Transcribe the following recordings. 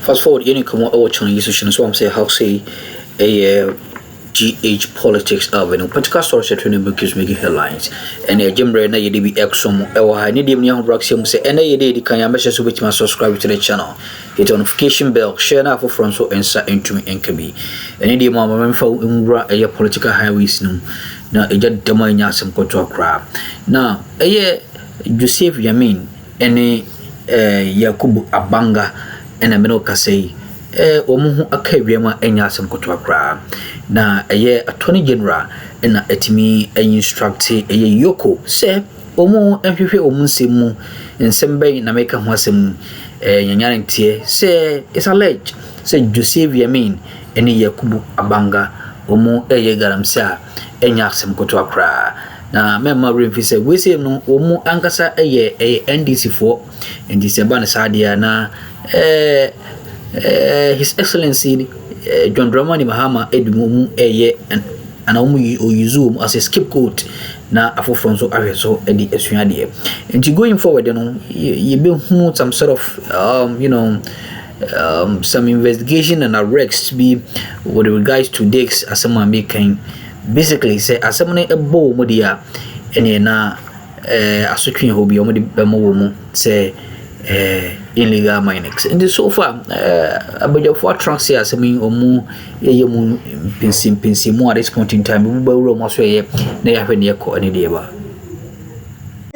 Fast forward, any come out on institutions, so I'm saying how say a GH politics avenue. Particular source to news making headlines. And a Jimbre na yedi be exom or I need him young Braxium say and a day can you message with my subscribe to the channel. Hit the notification bell, share now for front so answer into me and be. And any mama for a political highways no. Now a jet demon some go to a crab. Now a year Joseph Yamin any Yakubu Abanga and a Menoka say omuhu akawiama enya asem koto akra na attorney general na etimi instruct yoko se omu nhwehwe omu nsemu nsembei na meka ho asem nyanyare ntie se is alleged se Joseph Yamin eni Yakubu Abanga omu garamsa enya asem koto akra na mema remfi se we say no omu ankasa NDC for NDC ban sadia na His Excellency John Dramani Mahama Edmumu and Omu as a scapegoat na afofronso aweso edi esuade and going forward you be some sort of some investigation and arrests be with regards to this as someone making basically say as someone a bow modia and na asotwe hobi omudi bemo say illegal mining. And so far, about 4 trunks here, assuming omu yemu pinsi more at this point in time. We will almost say they have any idea.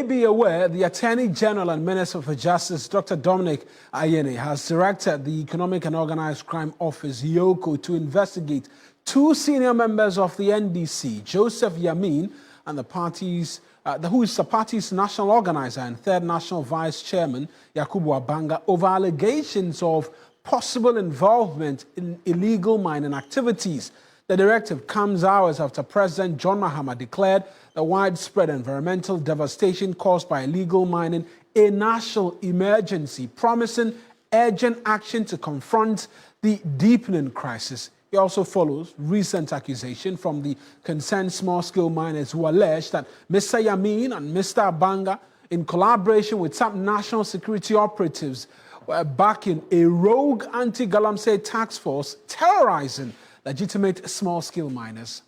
Be aware, the Attorney General and Minister for Justice, Dr. Dominic Ayeni, has directed the Economic and Organized Crime Office, (EOCO), to investigate 2 senior members of the NDC, Joseph Yamin, and the party's who is the party's national organizer and 3rd national vice chairman, Yakubu Abanga, over allegations of possible involvement in illegal mining activities. The directive comes hours after President John Mahama declared the widespread environmental devastation caused by illegal mining a national emergency, promising urgent action to confront the deepening crisis. It also follows recent accusation from the concerned small-scale miners who allege that Mr. Yamin and Mr. Abanga, in collaboration with some national security operatives, were backing a rogue anti-galamsey task force terrorizing legitimate small-scale miners.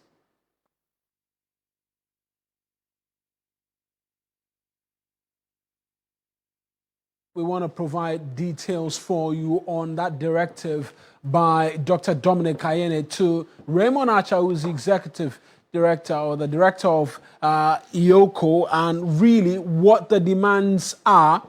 We want to provide details for you on that directive by Dr. Dominic Ayeni to Raymond Archer, who is the executive director or the director of EOCO, and really what the demands are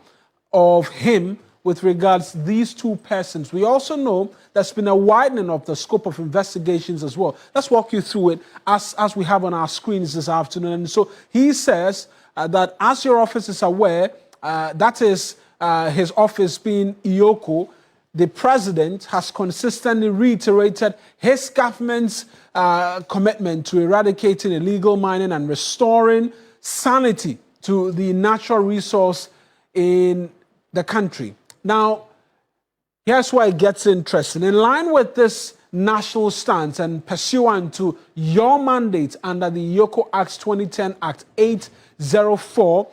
of him with regards to these 2 persons. We also know there's been a widening of the scope of investigations as well. Let's walk you through it as we have on our screens this afternoon. And so he says that as your office is aware, that is his office being EOCO, the president has consistently reiterated his government's commitment to eradicating illegal mining and restoring sanity to the natural resource in the country. Now, here's where it gets interesting. In line with this national stance and pursuant to your mandate under the EOCO Act 2010 Act 804,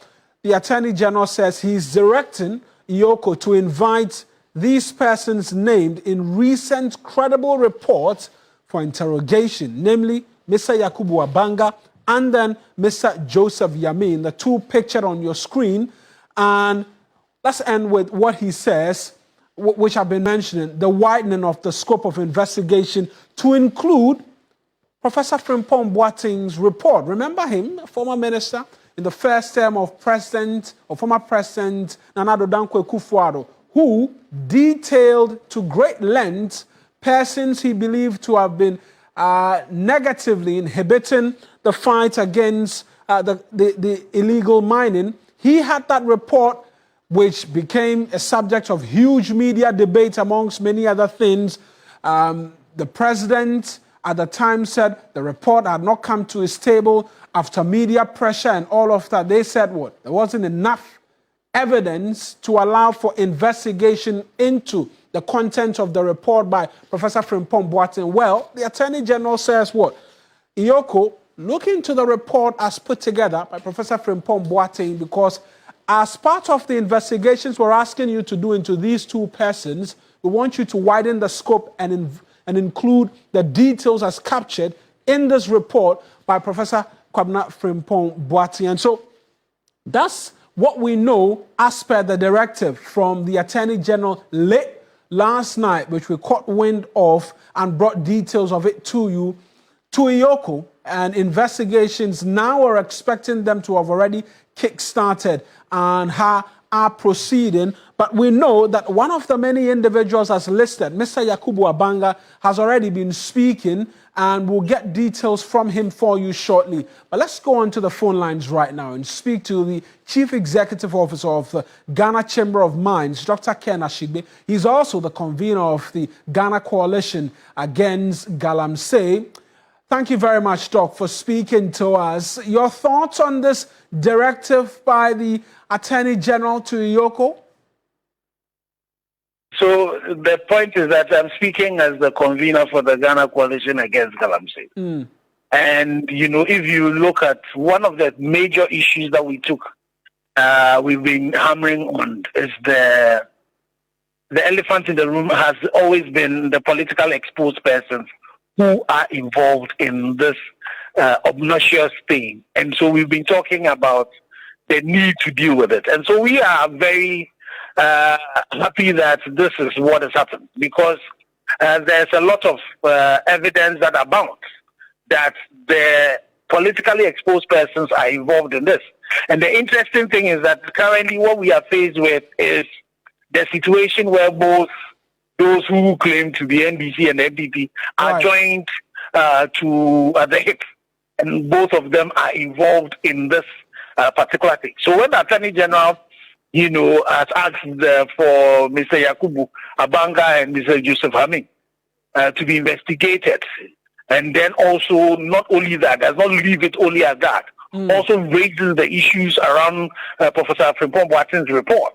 the Attorney General says he's directing EOCO to invite these persons named in recent credible reports for interrogation, namely Mr. Yakubu Abanga and then Mr. Joseph Yamin, the 2 pictured on your screen. And let's end with what he says, which I've been mentioning, the widening of the scope of investigation to include Professor Frimpong Boateng's report. Remember him, a former minister in the first term of former President Nana Addo Akuffo, who detailed to great lengths persons he believed to have been negatively inhibiting the fight against the illegal mining. He had that report, which became a subject of huge media debate amongst many other things. The president at the time said the report had not come to his table after media pressure and all of that. They said what? There wasn't enough evidence to allow for investigation into the content of the report by Professor Frimpong Boateng. Well, the Attorney General says what? EOCO, look into the report as put together by Professor Frimpong Boateng, because as part of the investigations we're asking you to do into these two persons, we want you to widen the scope and include the details as captured in this report by Professor Kwabena Frimpong Boateng. And so that's what we know as per the directive from the Attorney General late last night, which we caught wind of and brought details of it to you, to Iyoko, and investigations now are expecting them to have already kick-started and are proceeding. But we know that one of the many individuals as listed, Mr. Yakubu Abanga, has already been speaking, and we'll get details from him for you shortly. But let's go on to the phone lines right now and speak to the Chief Executive Officer of the Ghana Chamber of Mines, Dr. Ken Ashigbe. He's also the convener of the Ghana Coalition Against Galamsey. Thank you very much, Doc, for speaking to us. Your thoughts on this directive by the Attorney General to Iyoko? So the point is that I'm speaking as the convener for the Ghana Coalition Against Galamsey. And, you know, if you look at one of the major issues that we've been hammering on is the elephant in the room has always been the politically exposed persons who are involved in this obnoxious thing. And so we've been talking about the need to deal with it. And so we are very happy that this is what has happened, because there's a lot of evidence that abounds that the politically exposed persons are involved in this. And the interesting thing is that currently what we are faced with is the situation where both those who claim to be NDC and FDP are joined to the hip, and both of them are involved in this particular thing. So when the Attorney General, you know, has asked for Mr. Yakubu Abanga and Mr. Joseph Yamin to be investigated, and then also not only that, does not leave it only at that, also raises the issues around Professor Frimpong Boateng's report.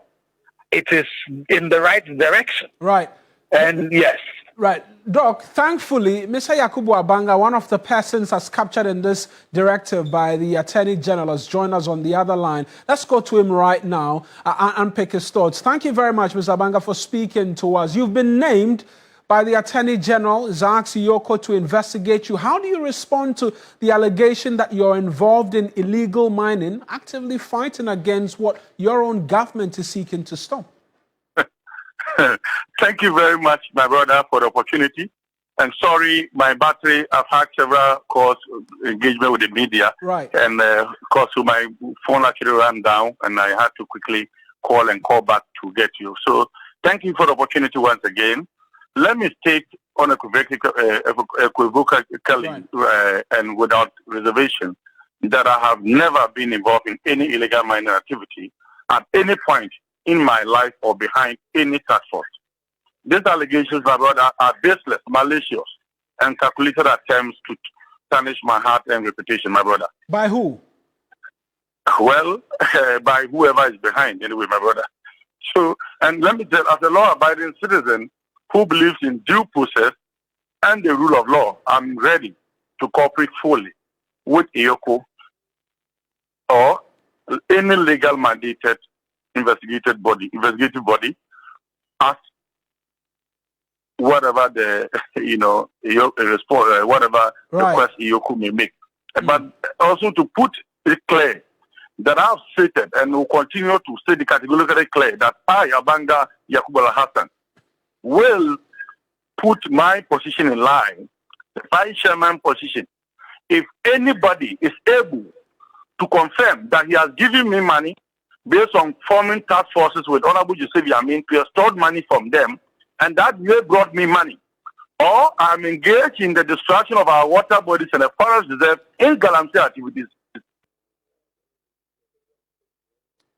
It is in the right direction. Right. And yes. Right. Doc, thankfully, Mr. Yakubu Abanga, one of the persons as captured in this directive by the Attorney General, has joined us on the other line. Let's go to him right now and pick his thoughts. Thank you very much, Mr. Abanga, for speaking to us. You've been named by the Attorney General, Zax Iyoko, to investigate you. How do you respond to the allegation that you're involved in illegal mining, actively fighting against what your own government is seeking to stop? Thank you very much, my brother, for the opportunity. And sorry, my battery, I've had several calls, engagement with the media. Right. And of course, so my phone actually ran down, and I had to quickly call back to get you. So thank you for the opportunity once again. Let me state unequivocally and without reservation that I have never been involved in any illegal mining activity at any point in my life or behind any task force. These allegations, my brother, are baseless, malicious, and calculated attempts to tarnish my heart and reputation, my brother. By who? Well, by whoever is behind, anyway, my brother. So, and let me tell you, as a law-abiding citizen who believes in due process and the rule of law, I'm ready to cooperate fully with Iyoko or any legal mandated investigative body as whatever the whatever request Iyoko may make, but also to put it clear that I've stated and will continue to state the categorically clear that I, Abanga Yakubu Hassan, will put my position in line, the vice chairman position. If anybody is able to confirm that he has given me money based on forming task forces with Honorable Joseph Yamin to extort money from them, and that they brought me money, or I'm engaged in the destruction of our water bodies and the forest reserve in Galamsey activities.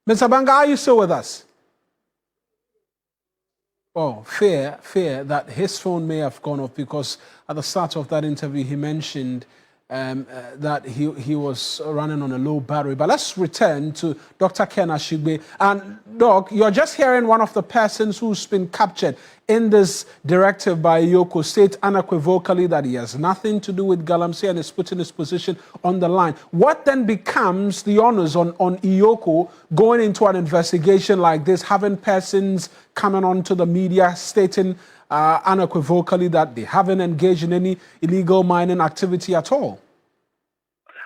Mr. Abanga, are you still with us? Oh, fear that his phone may have gone off, because at the start of that interview he mentioned that he was running on a low battery. But let's return to Dr. Ken Ashigbe. And Doc, you're just hearing one of the persons who's been captured in this directive by Iyoko state unequivocally that he has nothing to do with Galamsey and is putting his position on the line. What then becomes the onus on Iyoko going into an investigation like this, having persons coming onto the media stating unequivocally that they haven't engaged in any illegal mining activity at all?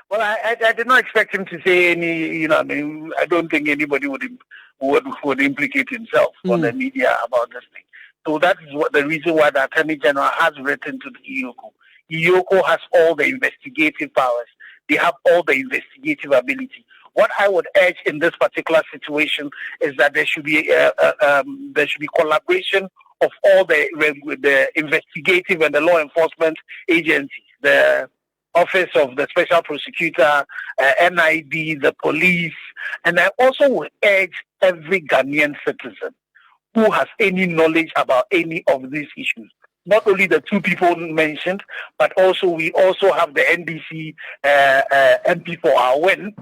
Well, I did not expect him to say any, I don't think anybody would implicate himself on the media about this thing. So that is the reason why the Attorney General has written to the Iyoko. Iyoko has all the investigative powers. They have all the investigative ability. What I would urge in this particular situation is that there should be collaboration of all the investigative and the law enforcement agencies, the Office of the Special Prosecutor, NID, the police, and I also would urge every Ghanaian citizen who has any knowledge about any of these issues. Not only the two people mentioned, but also we also have the NDC MP for our win,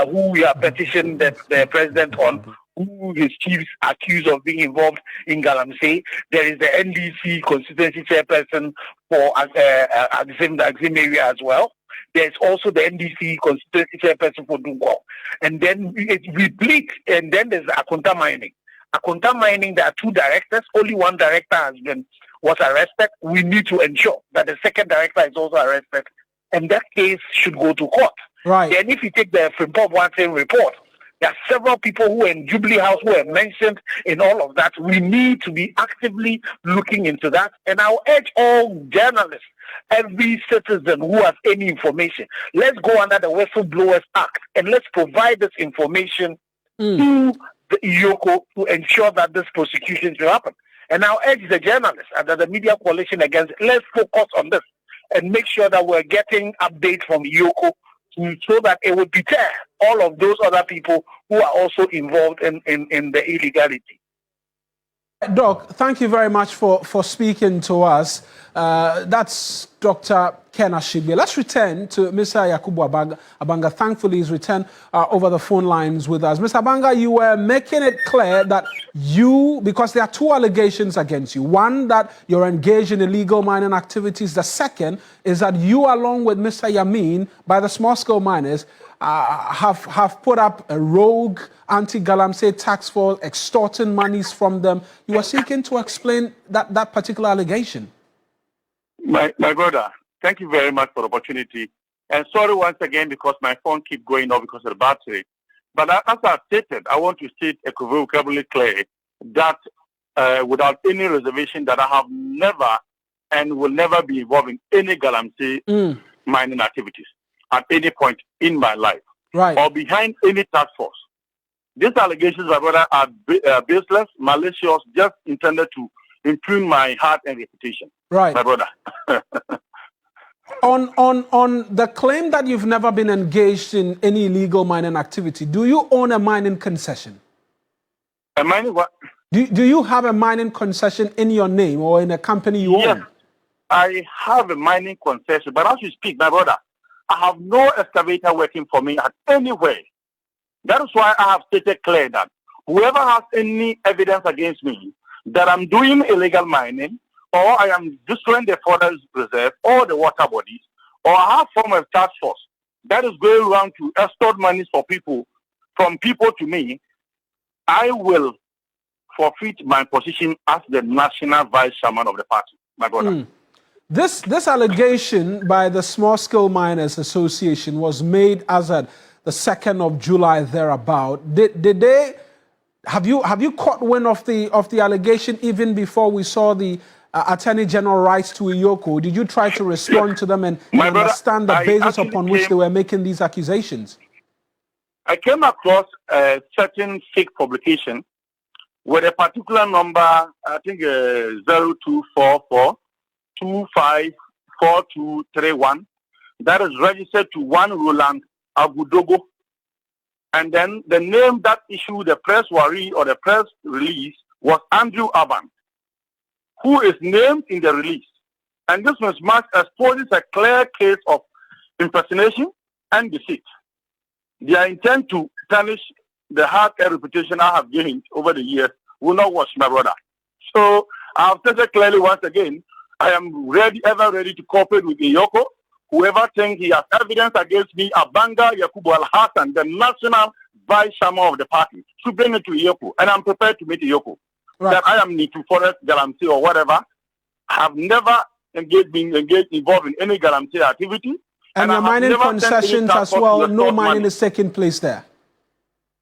who we are petitioning the president on, who his chiefs accused of being involved in Galamsey. There is the NDC constituency chairperson for Axim area as well. There's also the NDC constituency chairperson for Dungo. And then we bleed, and then there's Akunta Mining. Akunta Mining, there are two directors. Only one director was arrested. We need to ensure that the second director is also arrested. And that case should go to court. Right. Then if you take the Frimpong Wansen report, there are several people who are in Jubilee House who are mentioned in all of that. We need to be actively looking into that. And I'll urge all journalists, every citizen who has any information, let's go under the Whistleblowers Act and let's provide this information to the Iyoko to ensure that this prosecution should happen. And I'll urge the journalists under the Media Coalition Against, let's focus on this and make sure that we're getting updates from Iyoko so that it would deter all of those other people who are also involved in the illegality. Doc, thank you very much for speaking to us. That's Dr. Ken Ashigbe. Let's return to Mr. Yakubu Abanga. Thankfully, he's returned over the phone lines with us. Mr. Abanga, you were making it clear that because there are two allegations against you. One, that you're engaged in illegal mining activities. The second is that you, along with Mr. Yamin, by the small-scale miners, have put up a rogue anti-Galamsey tax force, extorting monies from them. You are seeking to explain that particular allegation. My brother, thank you very much for the opportunity. And sorry once again because my phone keeps going off because of the battery. But as I stated, I want to state equivocably clear that without any reservation that I have never and will never be involved in any Galamsey mining activities at any point in my life, right, or behind any task force. These allegations, my brother, are baseless, malicious, just intended to impugn my heart and reputation. Right, my brother. On the claim that you've never been engaged in any illegal mining activity, do you own a mining concession? A mining what? Do you have a mining concession in your name or in a company you yes, own? I have a mining concession, but as you speak, my brother, I have no excavator working for me at anywhere. That is why I have stated clear that whoever has any evidence against me that I'm doing illegal mining, or I am destroying the forest reserve or the water bodies, or I have formed a task force that is going around to extort money for people, from people to me, I will forfeit my position as the national vice chairman of the party, my brother. This allegation by the Small Scale Miners Association was made as at the 2nd of July thereabout. Have you caught wind of the allegation even before we saw the Attorney General write to Iyoko? Did you try to respond to them and understand the basis upon which they were making these accusations? I came across a certain fake publication with a particular number, I think 0244 254231, that is registered to one Roland Agudogo. And then the name that issued the press worry or the press release was Andrew ABAN, who is named in the release. And this mismatch exposes a clear case of impersonation, and deceit. Their intent to tarnish the hard-earned reputation I have gained over the years will not wash, my brother. So I have stated clearly once again, I am ever ready to cooperate with Iyoko. Whoever thinks he has evidence against me, Abanga, Yakubu Al-Hassan, the national vice chairman of the party, should bring it to Iyoko. And I'm prepared to meet Iyoko. Right. That I am Nitu Forest, Galamsey, or whatever. I have never involved in any Galamsey activity. And your mining concessions as well, no mining is taking place there.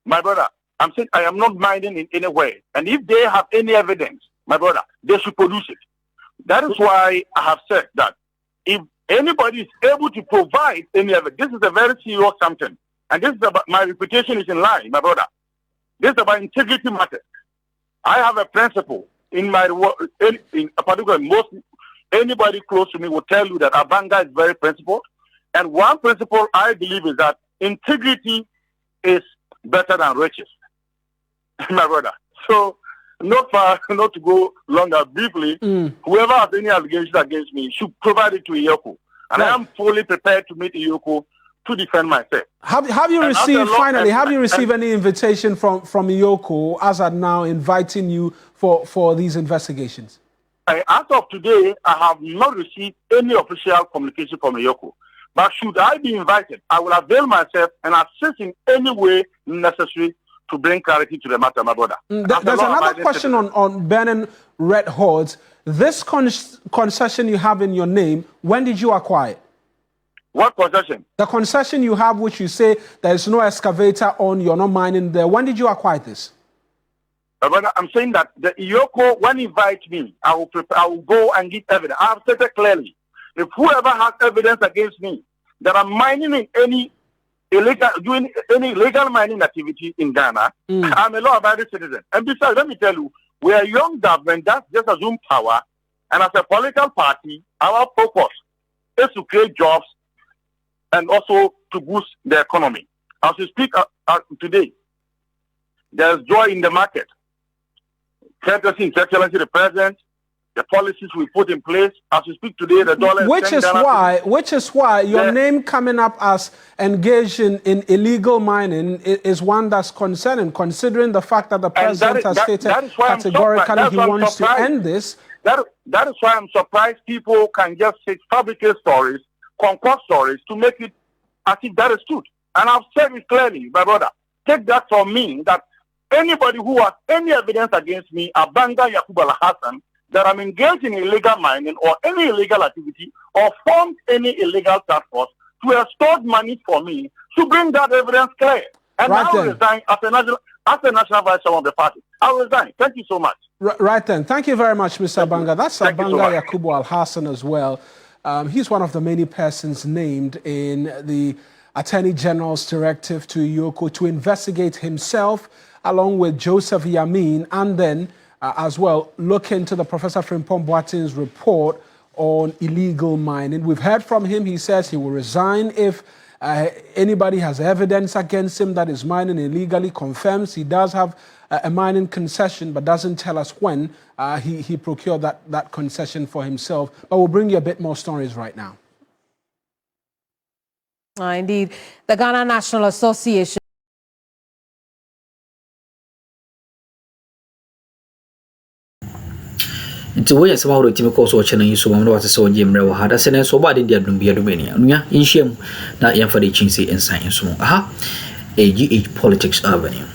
My brother, I'm saying I am not mining in any way. And if they have any evidence, my brother, they should produce it. That is why I have said that if anybody is able to provide any evidence, this is a very serious something. And this is about my reputation is in line, my brother. This is about integrity matters. I have a principle in my in particular, anybody close to me will tell you that Abanga is very principled. And one principle I believe is that integrity is better than riches, my brother. So, not to go longer, briefly, whoever has any allegations against me should provide it to Iyoko. And I am fully prepared to meet Iyoko to defend myself. Have you received any invitation from Iyoko as of now inviting you for these investigations? As of today, I have not received any official communication from Iyoko. But should I be invited, I will avail myself and assist in any way necessary to bring clarity to the matter, my brother. There's another question on burning red hordes. This concession you have in your name, when did you acquire it? What concession? The concession you have, which you say there is no excavator on, you're not mining there. When did you acquire this? My brother, I'm saying that the Iyoko, when he invites me, I will go and give evidence. I have stated clearly, if whoever has evidence against me that I'm mining in any doing any illegal mining activity in Ghana, I'm a law-abiding citizen. And besides, let me tell you, we are a young government that just assumed power, and as a political party, our focus is to create jobs and also to boost the economy. As we speak today, there's joy in the market. Courtesy His Excellency the President, the policies we put in place. As we speak today, the dollar which is why your name coming up as engaged in illegal mining is one that's concerning, considering the fact that the president has stated categorically he wants to end this. That is why I'm surprised people can just fabricate stories, concoct stories to make it as if that is truth. And I've said it clearly, my brother. Take that from me that anybody who has any evidence against me, Abanga, Yakubu Al-Hassan, that I'm engaged in illegal mining or any illegal activity or formed any illegal task force to extort money for me, to bring that evidence clear. And I will resign as a national vice chairman of the party. I will resign. Thank you so much. Right then. Thank you very much, Mr. Abanga. That's Abanga Yakubu Al-Hassan as well. He's one of the many persons named in the Attorney General's directive to Iyoko to investigate himself along with Joseph Yamin, and then as well look into the Professor Frimpong Boateng's report on illegal mining. We've heard from him. He says he will resign if anybody has evidence against him that is mining illegally, confirms he does have a mining concession, but doesn't tell us when he procured that concession for himself. But we'll bring you a bit more stories right now. Indeed. The Ghana National Association nti wo yesa mahoro timi ko so chene yiso mamno wate so jemre wa hada sene so ba de dia dum bia domania nuya inhiem na yamfa de chinsi ensan enso aha AGH Politics Avenue.